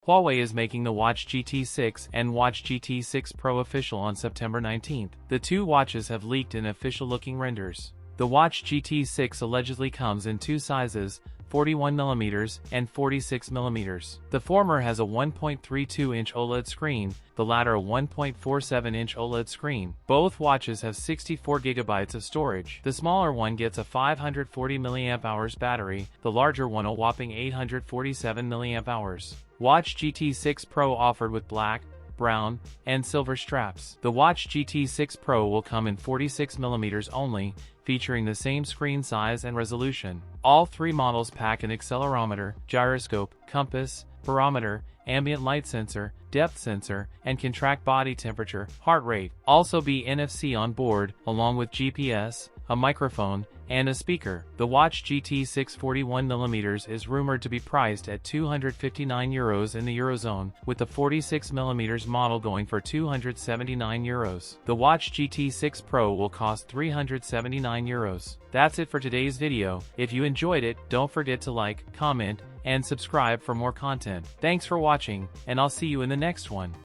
Huawei is making the Watch GT6 and Watch GT6 Pro official on September 19th. The two watches have leaked in official-looking renders. The Watch GT6 allegedly comes in two sizes, 41mm and 46mm. The former has a 1.32-inch OLED screen, the latter a 1.47-inch OLED screen. Both watches have 64GB of storage. The smaller one gets a 540 mAh battery, the larger one a whopping 847 mAh. Watch GT6 Pro offered with black, brown, and silver straps. The Watch GT6 Pro will come in 46mm only, featuring the same screen size and resolution. All three models pack an accelerometer, gyroscope, compass, barometer, ambient light sensor, depth sensor, and can track body temperature, heart rate. Also be NFC on board, along with GPS, a microphone, and a speaker. The Watch GT6 41mm is rumored to be priced at €259 in the Eurozone, with the 46mm model going for €279. The Watch GT6 Pro will cost €379. That's it for today's video. If you enjoyed it, don't forget to like, comment, and subscribe for more content. Thanks for watching, and I'll see you in the next one.